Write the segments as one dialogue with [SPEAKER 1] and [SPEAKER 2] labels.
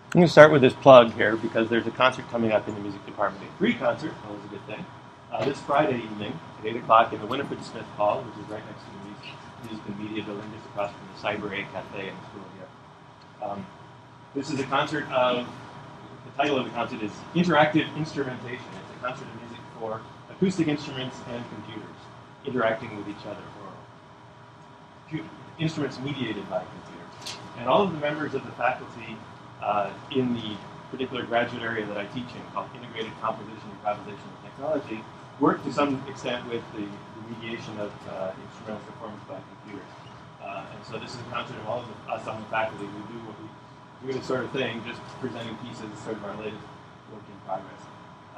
[SPEAKER 1] I'm going to start with this plug here because there's a concert coming up in the music department. A free concert, always a good thing. This Friday evening at 8 o'clock in the Winifred Smith Hall, which is right next to the Music and Media Building, just across from the Cyber A Cafe in the school here. This is a concert of, the title of the concert is Interactive Instrumentation. It's a concert of music for acoustic instruments and computers interacting with each other, or instruments mediated by computers. And all of the members of the faculty in the particular graduate area that I teach in, called Integrated Composition, Improvisation, and Technology, work to some extent with the mediation of instrumental performance by computers. And so this is a concert of all of us on the faculty who do what we do, this sort of thing, just presenting pieces, sort of our latest work in progress.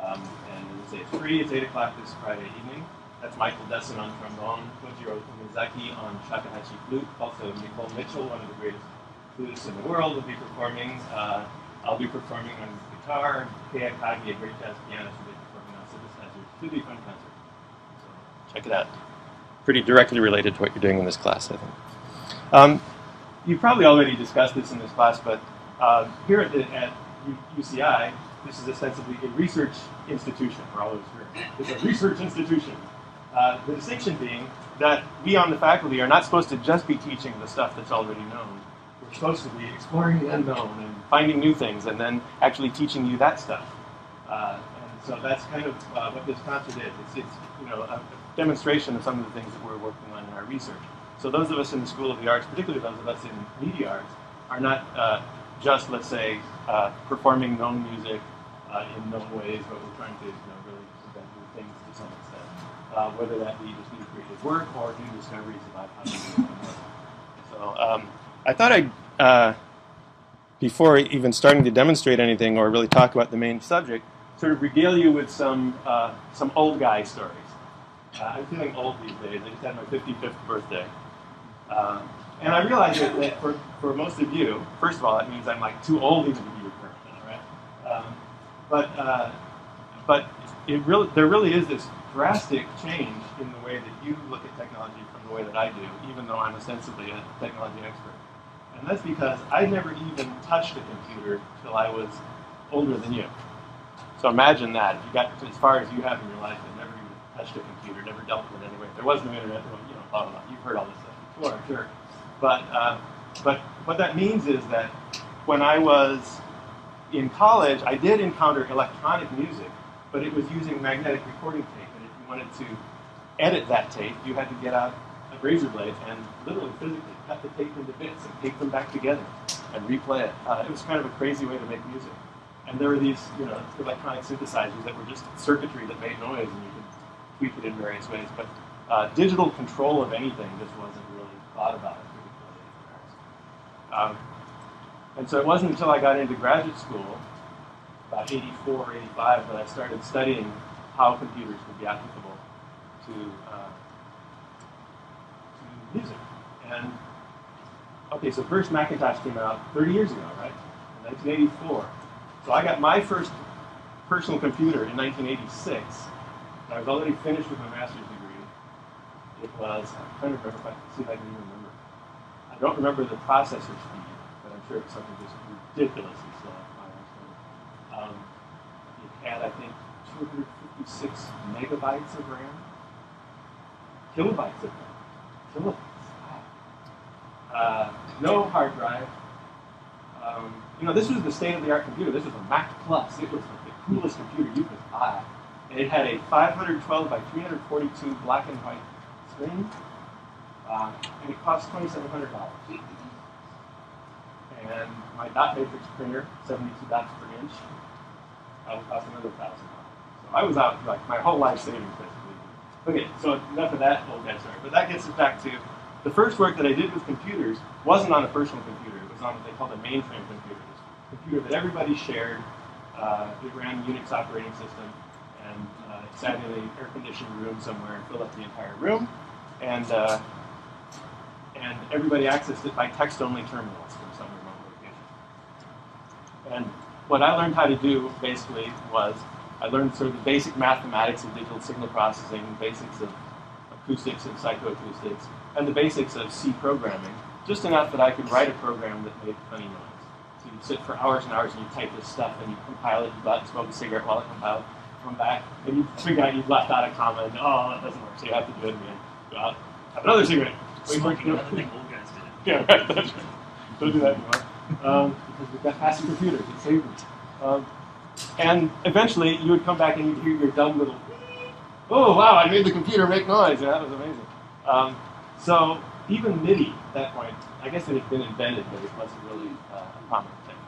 [SPEAKER 1] And as I say, it's free. It's 8 o'clock this Friday evening. That's Michael Desson on trombone, Kojiro Umezaki on shakuhachi flute, also Nicole Mitchell, one of the greatest flutists in the world, will be performing. I'll be performing on guitar, Kei Akagi, a great jazz pianist, will be performing on synthesizer. Should be a fun concert. So check it out. Pretty directly related to what you're doing in this class, I think. You've probably already discussed this in this class, but here at UCI, this is ostensibly a research institution. We're always here. It's a research institution. The distinction being that we on the faculty are not supposed to just be teaching the stuff that's already known. We're supposed to be exploring the unknown and finding new things and then actually teaching you that stuff. And so that's kind of what this concert is. It's a demonstration of some of the things that we're working on in our research. So those of us in the School of the Arts, particularly those of us in media arts, are not just, let's say, performing known music in known ways, but we're trying to really invent new things to some extent, whether that be just new creative work or new discoveries about how to do it. So I thought I'd, before even starting to demonstrate anything or really talk about the main subject, sort of regale you with some old guy stories. I'm feeling old these days. I just had my 55th birthday. And I realize that for most of you, first of all, that means I'm like too old even to be your parent, right? But there really is this drastic change in the way that you look at technology from the way that I do, even though I'm ostensibly a technology expert. And that's because I never even touched a computer till I was older than you. So imagine that. If you got as far as you have in your life and never even touched a computer, never dealt with it anyway. There was no internet, blah, blah, blah. You've heard all this stuff before, I'm sure. But what that means is that when I was in college, I did encounter electronic music, but it was using magnetic recording tape. And if you wanted to edit that tape, you had to get out a razor blade and literally physically cut the tape into bits and tape them back together and replay it. It was kind of a crazy way to make music. And there were these, electronic synthesizers that were just circuitry that made noise, and you could tweak it in various ways. But digital control of anything just wasn't really thought about it. And so it wasn't until I got into graduate school, about 84, 85, that I started studying how computers could be applicable to music. And, okay, so first Macintosh came out 30 years ago, right? In 1984. So I got my first personal computer in 1986. And I was already finished with my master's degree. It was, I'm trying to remember if I can see if I can even remember. I don't remember the processor speed, but I'm sure it was something just ridiculously slow. It had, I think, 256 megabytes of RAM. Kilobytes of RAM. Kilobytes. Wow. No hard drive. This was the state-of-the-art computer. This was a Mac Plus. It was like the coolest computer you could buy. And it had a 512 by 342 black and white screen. And it cost $2,700. And my dot matrix printer, 72 dots per inch, would cost another $1,000. So I was out like my whole life savings basically. Okay, so enough of that old guy story. But that gets us back to the first work that I did with computers wasn't on a personal computer. It was on what they called a mainframe computer. This computer that everybody shared. It ran Unix operating system, and it sat in an air-conditioned room somewhere and filled up the entire room. And everybody accessed it by text-only terminals from some remote location. And what I learned how to do, basically, was I learned sort of the basic mathematics of digital signal processing, basics of acoustics and psychoacoustics, and the basics of C programming, just enough that I could write a program that made funny noise. So you sit for hours and hours and you type this stuff and you compile it, you go out and smoke a cigarette while it compiles, come back, and you figure out you've left out a comma, and oh, that doesn't work, so you have to do it again. Go out, have another cigarette.
[SPEAKER 2] Smoking, another thing old guys did.
[SPEAKER 1] Yeah, right, that's right. Don't do that anymore. Because we've got faster computers, it's safer. And eventually you would come back and you'd hear your dumb little, oh wow, I made the computer make noise, yeah, that was amazing. So even MIDI at that point, I guess it had been invented, but it wasn't really a common thing.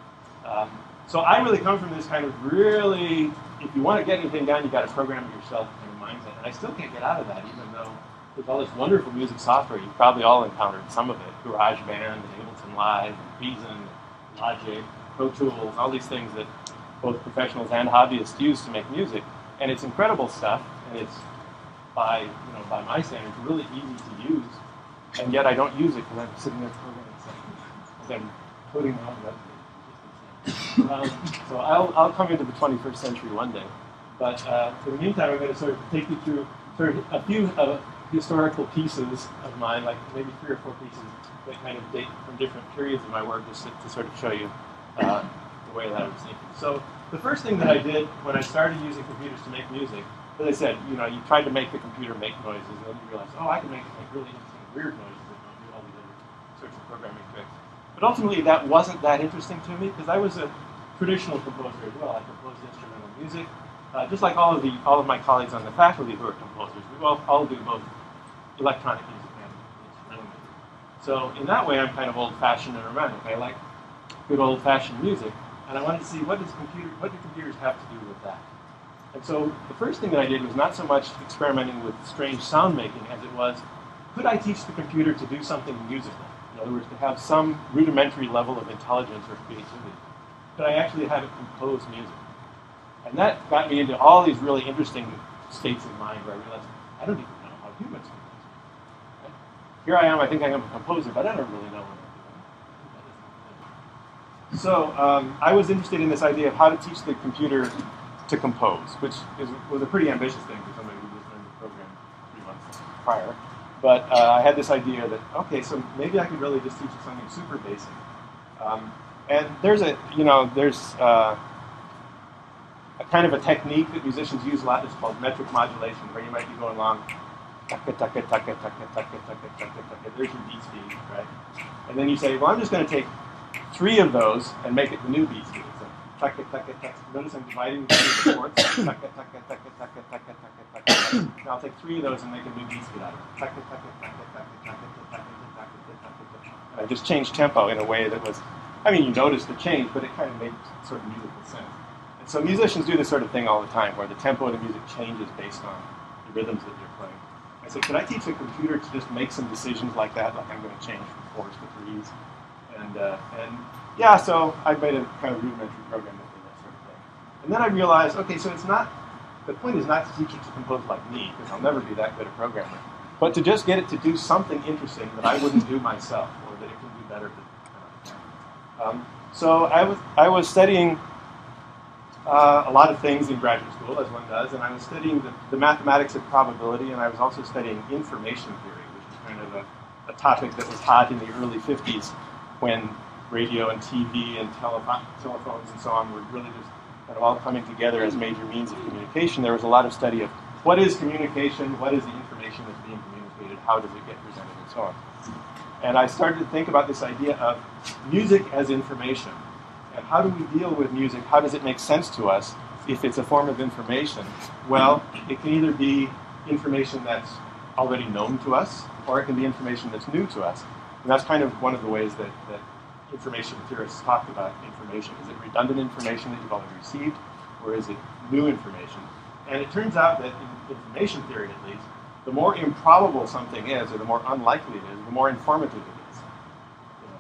[SPEAKER 1] So I really come from this kind of really, if you want to get anything done, you got to program it yourself kind of mindset. And I still can't get out of that, even though with all this wonderful music software, you've probably all encountered some of it. GarageBand, and Ableton Live, and Reason, and Logic, Pro Tools, all these things that both professionals and hobbyists use to make music. And it's incredible stuff, and it's by my standards, really easy to use. And yet I don't use it because I'm sitting there programming something. Because I'm putting on webpage. So I'll come into the 21st century one day. But for the meantime, I'm going to sort of take you through sort of a few historical pieces of mine, like maybe 3 or 4 pieces that kind of date from different periods of my work, just to sort of show you the way that I was thinking. So the first thing that I did when I started using computers to make music, as I said, you tried to make the computer make noises, and then you realize, oh, I can make it make really interesting, weird noises that don't do all these other sorts of programming tricks. But ultimately, that wasn't that interesting to me because I was a traditional composer as well. I composed instrumental music, just like all of my colleagues on the faculty who are composers. We all do both electronic music and instrumental music. So in that way, I'm kind of old-fashioned and romantic. I like good old-fashioned music, and I wanted to see what do computers have to do with that. And so the first thing that I did was not so much experimenting with strange sound making as it was, could I teach the computer to do something musical? In other words, to have some rudimentary level of intelligence or creativity. Could I actually have it compose music? And that got me into all these really interesting states of mind where I realized, I don't even know how humans compose. Right? Here I am, I think I'm a composer, but I don't really know what I'm doing. So I was interested in this idea of how to teach the computer to compose, which was a pretty ambitious thing for somebody who just learned the program 3 months prior. But I had this idea that, okay, so maybe I could really just teach it something super basic. And there's a kind of a technique that musicians use a lot. It's called metric modulation, where you might be going along, taka, taka, taka, taka, taka, taka, taka, taka. There's your beat speed, right? And then you say, well, I'm just going to take 3 of those and make it the new beat speed. So, taka, taka, taka. Notice I'm dividing the chords. Taka, taka, taka, taka, taka, taka, taka. Now I'll take 3 of those and make a new beat speed out of it. Taka, taka, taka, taka, taka, taka, taka, taka. And I just changed tempo in a way that was, you noticed the change, but it kind of made sort of musical sense. And so musicians do this sort of thing all the time, where the tempo of the music changes based on the rhythms that you're playing. I said, could I teach a computer to just make some decisions like that, like I'm going to change from 4s to 3s? And so I made a kind of rudimentary program that did that sort of thing. And then I realized, okay, so the point is not to teach it to compose like me, because I'll never be that good a programmer, but to just get it to do something interesting that I wouldn't do myself, or that it can do better than So I was studying a lot of things in graduate school, as one does, and I was studying the mathematics of probability, and I was also studying information theory, which is kind of a topic that was hot in the early 50s when radio and TV and telephones and so on were really just kind of all coming together as major means of communication. There was a lot of study of what is communication, what is the information that's being communicated, how does it get presented, and so on. And I started to think about this idea of music as information. And how do we deal with music? How does it make sense to us if it's a form of information? Well, it can either be information that's already known to us, or it can be information that's new to us. And that's kind of one of the ways that information theorists talk about information. Is it redundant information that you've already received, or is it new information? And it turns out that in information theory, at least, the more improbable something is, or the more unlikely it is, the more informative it is.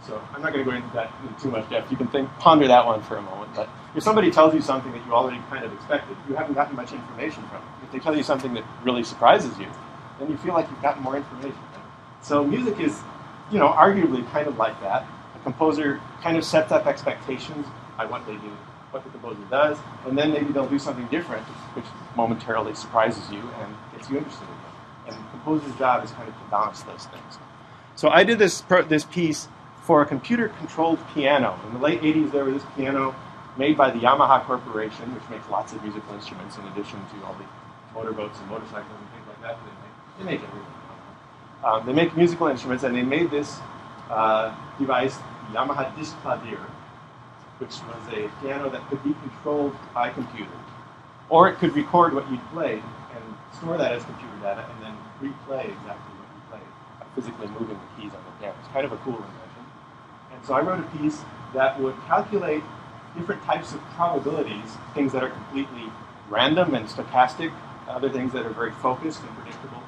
[SPEAKER 1] So I'm not going to go into that in too much depth. You can ponder that one for a moment. But if somebody tells you something that you already kind of expected, you haven't gotten much information from it. If they tell you something that really surprises you, then you feel like you've gotten more information. Right? So music is, arguably kind of like that. A composer kind of sets up expectations by what they do, what the composer does, and then maybe they'll do something different, which momentarily surprises you and gets you interested in them. And the composer's job is kind of to balance those things. So I did this piece for a computer-controlled piano. In the late 80s, there was this piano made by the Yamaha Corporation, which makes lots of musical instruments in addition to all the motorboats and motorcycles and things like that. They make everything. They make musical instruments, and they made this device, the Yamaha Disc Clavier, which was a piano that could be controlled by computer. Or it could record what you'd played and store that as computer data and then replay exactly what you played by physically moving the keys on the piano. It's kind of a cool invention. And so I wrote a piece that would calculate different types of probabilities, things that are completely random and stochastic, other things that are very focused and predictable,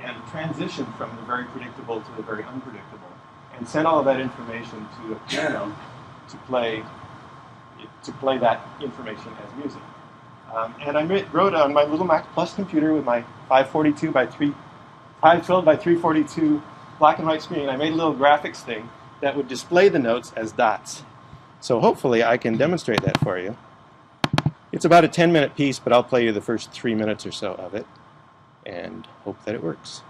[SPEAKER 1] and transition from the very predictable to the very unpredictable, and send all of that information to a piano to play that information as music. And I wrote on my little Mac Plus computer with my 512 by 342 black and white screen. I made a little graphics thing that would display the notes as dots. So hopefully I can demonstrate that for you. It's about a 10-minute piece, but I'll play you the first 3 minutes or so of it and hope that it works.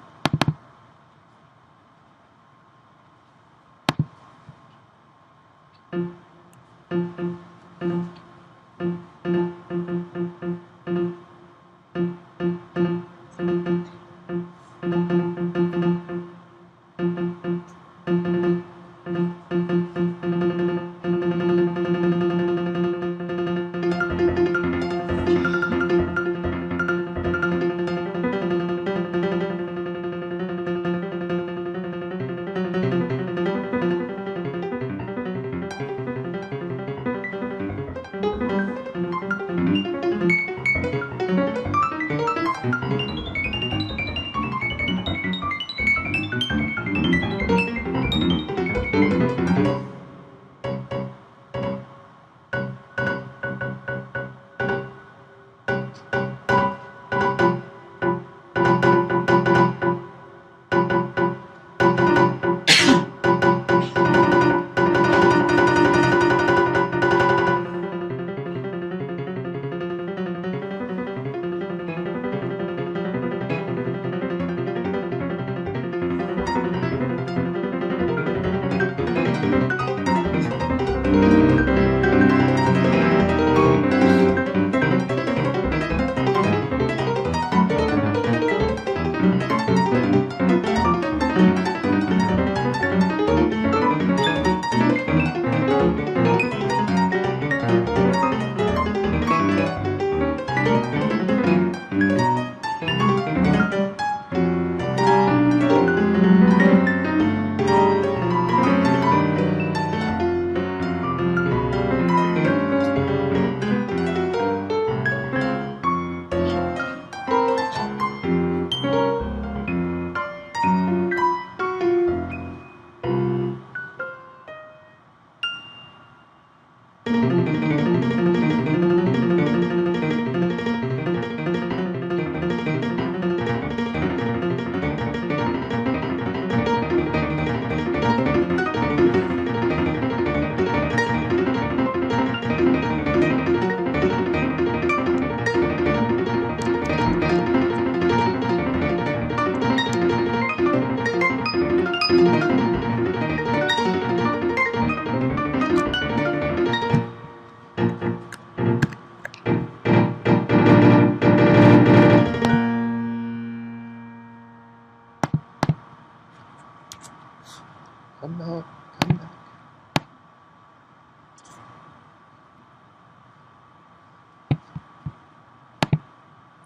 [SPEAKER 1] Come back.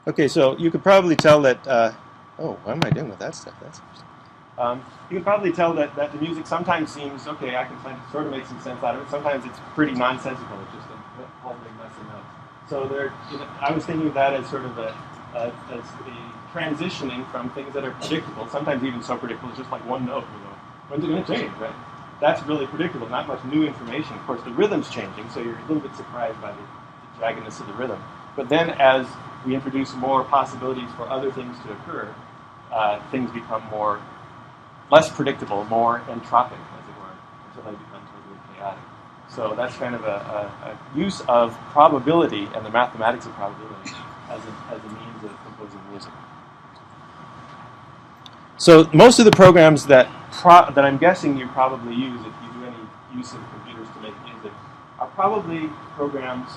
[SPEAKER 1] Okay, so you could probably tell that, oh, what am I doing with that stuff? That's interesting. You can probably tell that the music sometimes seems, okay, I can sort of make some sense out of it. Sometimes it's pretty nonsensical. It's just a whole big mess of notes. So I was thinking of that as sort of a transitioning from things that are predictable, sometimes even so predictable, it's just like one note. You know, when's it going to change, right? That's really predictable, not much new information. Of course, the rhythm's changing, so you're a little bit surprised by the jaggedness of the rhythm. But then as we introduce more possibilities for other things to occur, things become less predictable, more entropic, as it were, until they become totally chaotic. So that's kind of a use of probability and the mathematics of probability as a means of composing music. So most of the programs that I'm guessing you probably use if you do any use of computers to make music are probably programs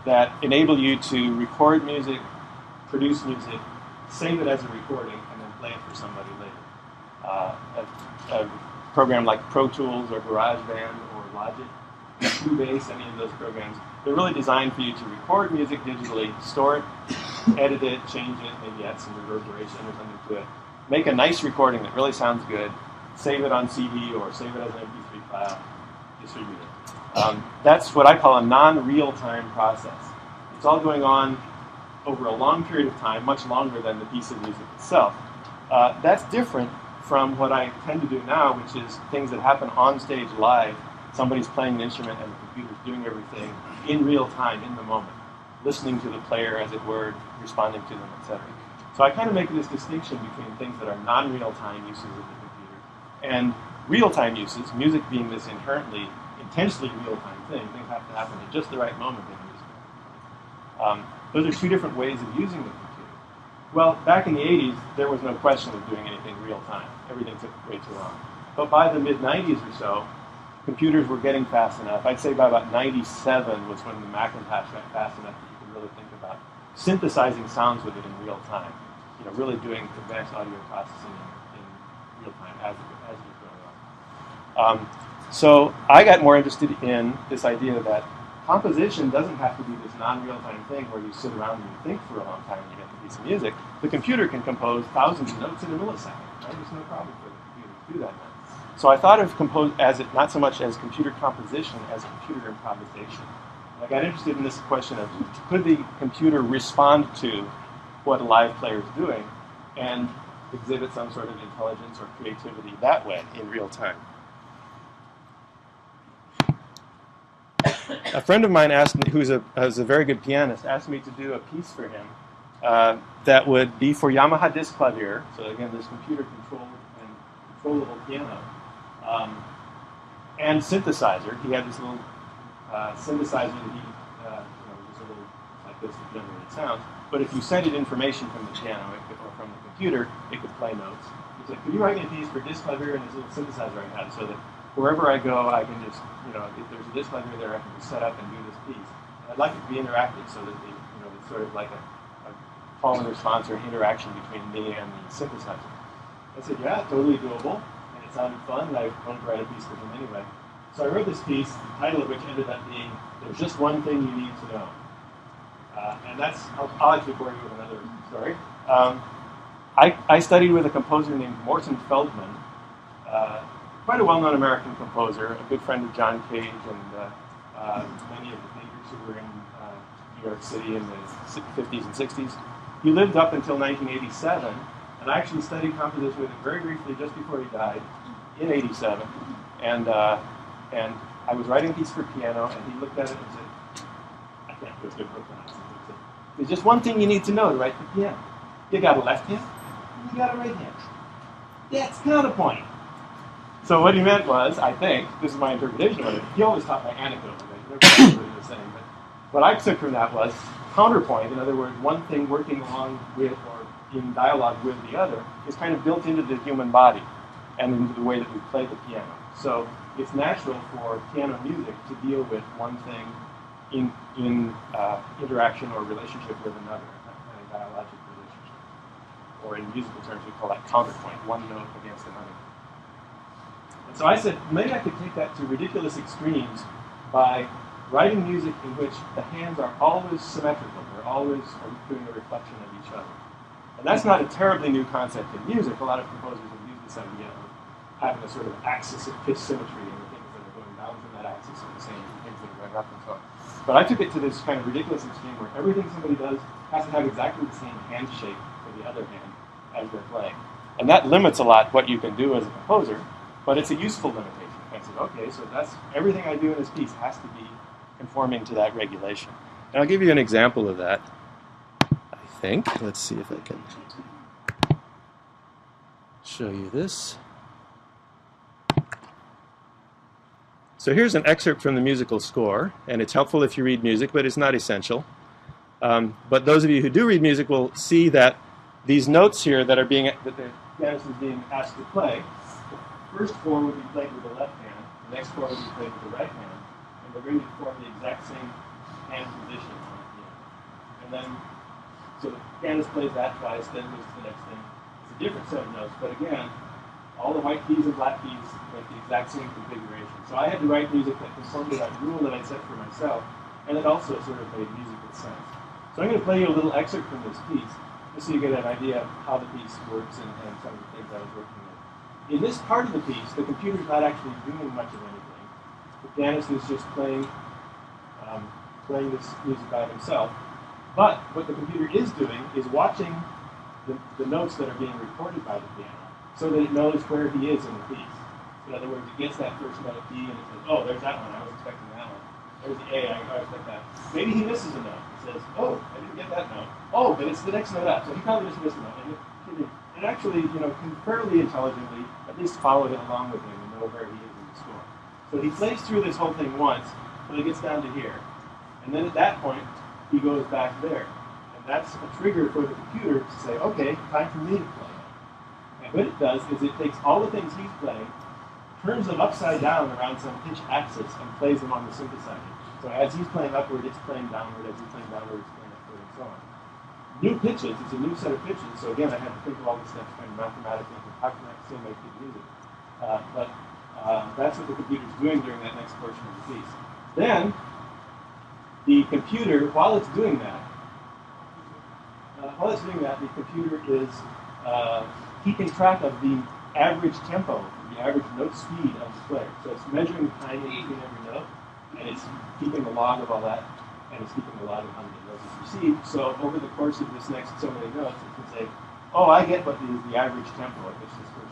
[SPEAKER 1] that enable you to record music, produce music, save it as a recording, and then play it for somebody later. A program like Pro Tools or GarageBand or Logic, Cubase, any of those programs, they're really designed for you to record music digitally, store it, edit it, change it, maybe add some reverberation or something to it, make a nice recording that really sounds good, save it on CD or save it as an MP3 file, distribute it. That's what I call a non-real-time process. It's all going on over a long period of time, much longer than the piece of music itself. That's different from what I tend to do now, which is things that happen on stage live. Somebody's playing an instrument and the computer's doing everything in real time, in the moment, listening to the player, as it were, responding to them, etc. So I kind of make this distinction between things that are non-real-time uses of the computer and real-time uses, music being this inherently, intensely real-time thing. Things have to happen at just the right moment in music. Those are two different ways of using the computer. Well, back in the 80s, there was no question of doing anything real-time. Everything took way too long. But by the mid-90s or so, computers were getting fast enough. I'd say by about 97 was when the Macintosh got fast enough that you could really think about synthesizing sounds with it in real time. You know, really doing advanced audio processing in real time as it was going on. So I got more interested in this idea that composition doesn't have to be this non-real-time thing where you sit around and you think for a long time and you get the piece of music. The computer can compose thousands of notes in a millisecond. Right? There's no problem for the computer to do that now. So I thought of compose as it not so much as computer composition as computer improvisation. I got interested in this question of could the computer respond to what a live player is doing and exhibit some sort of intelligence or creativity that way in real time. A friend of mine asked me, who's a very good pianist, asked me to do a piece for him that would be for Yamaha disc clavier. So again, this computer-controlled and controllable piano. And synthesizer. He had this little synthesizer that he, was a little like this that generated sounds. But if you sent it information from the piano or from the computer, it could play notes. He said, "Could you write me a piece for disc clavier and this little synthesizer I have, so that wherever I go, I can just, if there's a disc clavier there, I can just set up and do this piece. And I'd like it to be interactive, so that it's sort of like a call and response or interaction between me and the synthesizer." I said, "Yeah, totally doable." It sounded fun, and I wanted to write a piece for him anyway. So I wrote this piece, the title of which ended up being "There's Just One Thing You Need to Know." And that's, I'll actually bore you with another story. I studied with a composer named Morton Feldman, quite a well-known American composer, a good friend of John Cage and many of the painters who were in New York City in the 50s and 60s. He lived up until 1987, and I actually studied composition with him very briefly just before he died in 87. And I was writing a piece for piano, and he looked at it and said, "I can't do a good vocalizer." There's just one thing you need to know to write the piano. You got a left hand, and you got a right hand. That's counterpoint. So what he meant was, I think, this is my interpretation of it, he always taught by anecdote, right? Never knew what he was saying, but what I took from that was counterpoint. In other words, one thing working along with or in dialogue with the other is kind of built into the human body and into the way that we play the piano. So it's natural for piano music to deal with one thing in interaction or relationship with another, a dialogic relationship. Or in musical terms, we call that counterpoint, one note against another. And so I said, maybe I could take that to ridiculous extremes by writing music in which the hands are always symmetrical. They're always doing a reflection of each other. And that's not a terribly new concept in music. A lot of composers have used this idea of having a sort of axis of pitch symmetry, and the things that are going down from that axis are the same as the things that are going up and so on. But I took it to this kind of ridiculous extreme where everything somebody does has to have exactly the same hand shape for the other hand as they're playing. And that limits a lot what you can do as a composer, but it's a useful limitation. I said, okay, so that's everything I do in this piece has to be conforming to that regulation. And I'll give you an example of that, I think. Let's see if I can show you this. So here's an excerpt from the musical score, and it's helpful if you read music, but it's not essential. But those of you who do read music will see that these notes here that are being, that the pianist is being asked to play, the first four would be played with the left hand, the next four would be played with the right hand, and they're going to perform the exact same hand position on the piano. And then, so the pianist plays that twice, then moves to the next thing. It's a different set of notes, but again, all the white keys and black keys make the exact same configuration. So I had to write music that conformed to that rule that I set for myself, and it also sort of made musical sense. So I'm going to play you a little excerpt from this piece, just so you get an idea of how the piece works and some of the things I was working with. In this part of the piece, the computer's not actually doing much of anything. The pianist is just playing this music by himself. But what the computer is doing is watching the notes that are being recorded by the piano, so that it knows where he is in the piece. In other words, it gets that first note D and it says, oh, there's that one, I was expecting that one. There's the A, I expect that. Maybe he misses a note. He says, oh, I didn't get that note. Oh, but it's the next note up, so he probably just missed a note. And it actually, can fairly intelligently at least follow it along with him and know where he is in the score. So he plays through this whole thing once, till he gets down to here. And then at that point, he goes back there. And that's a trigger for the computer to say, okay, time for me to play. And what it does is it takes all the things he's playing, turns them upside down around some pitch axis, and plays them on the synthesizer. So as he's playing upward, it's playing downward. As he's playing downward, it's playing upward, and so on. New pitches, it's a new set of pitches. So again, I had to think of all this stuff kind of mathematically. How can I still make good music? But that's what the computer's doing during that next portion of the piece. Then, the computer, while it's doing that, the computer is keeping track of the average tempo, the average note speed of the player. So it's measuring the time in between every note, and it's keeping a log of all that, and it's keeping a log of how many notes it's received. So over the course of this next so many notes, it can say, oh, I get what is the average tempo at which this person